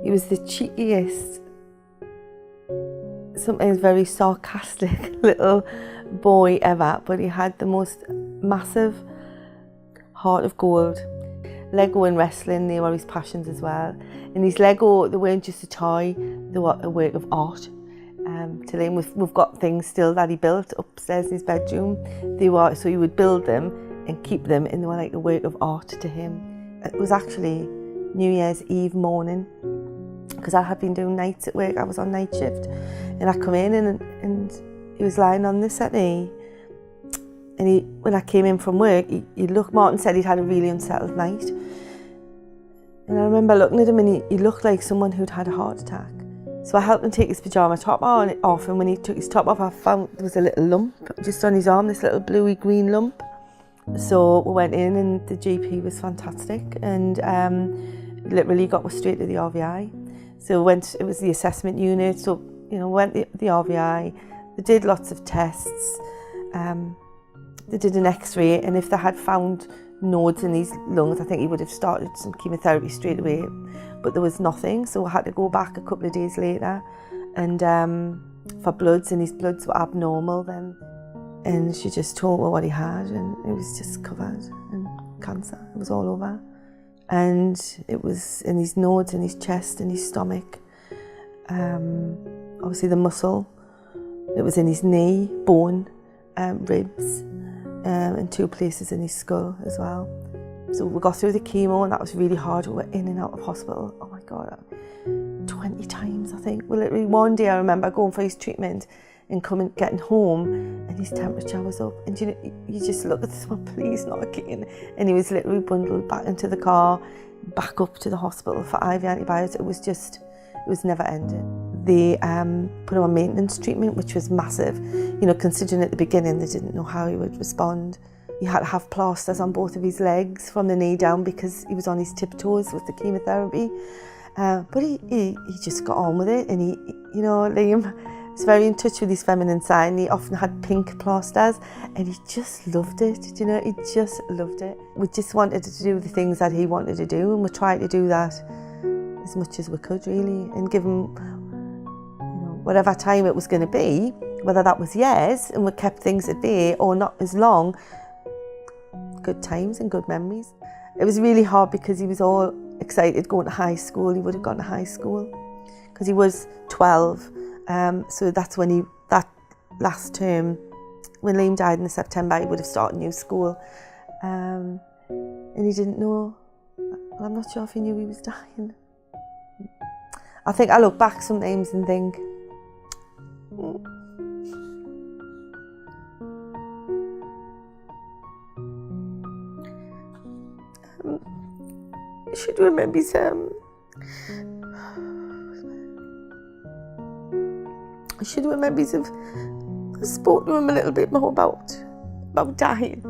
He was the cheekiest, sometimes very sarcastic little boy ever, but he had the most massive heart of gold. Lego and wrestling, they were his passions as well. And his Lego, they weren't just a toy, they were a work of art. To him, we've got things still that he built upstairs in his bedroom. So he would build them and keep them, and they were like a work of art to him. It was actually New Year's Eve morning, because I had been doing nights at work. I was on night shift, and I come in and he was lying on the settee. And when I came in from work, Martin said he'd had a really unsettled night. And I remember looking at him, and he looked like someone who'd had a heart attack. So I helped him take his pyjama top off, and when he took his top off, I found there was a little lump just on his arm, this little bluey green lump. So we went in, and the GP was fantastic, and literally got us straight to the RVI. So it was the assessment unit, so went to the RVI. They did lots of tests. They did an X-ray, and if they had found nodes in his lungs, I think he would have started some chemotherapy straight away, but there was nothing, so I had to go back a couple of days later and for bloods, and his bloods were abnormal then, and she just told me what he had, and it was just covered in cancer. It was all over, and it was in his nodes, in his chest, in his stomach, obviously the muscle, it was in his knee, bone, ribs, and 2 places in his skull as well. So we got through the chemo, and that was really hard. We were in and out of hospital, oh my God, 20 times I think. Well, literally one day I remember going for his treatment and getting home, and his temperature was up, and you just look at someone, please not again. And he was literally bundled back into the car, back up to the hospital for IV antibiotics. It was never ending. They put him on maintenance treatment, which was massive, considering at the beginning they didn't know how he would respond. He had to have plasters on both of his legs from the knee down because he was on his tiptoes with the chemotherapy. But he just got on with it, and Liam was very in touch with his feminine side, and he often had pink plasters, and he just loved it, he just loved it. We just wanted to do the things that he wanted to do, and we tried to do that as much as we could, really, and give him whatever time it was going to be, whether that was years and we kept things at bay, or not as long, good times and good memories. It was really hard because he was all excited going to high school. He would have gone to high school because he was 12. So that's when that last term, when Liam died in September, he would have started new school. And he didn't know, I'm not sure if he knew he was dying. I think I look back sometimes and think, I should remember his, I should remember his, I spoke to him a little bit more about dying.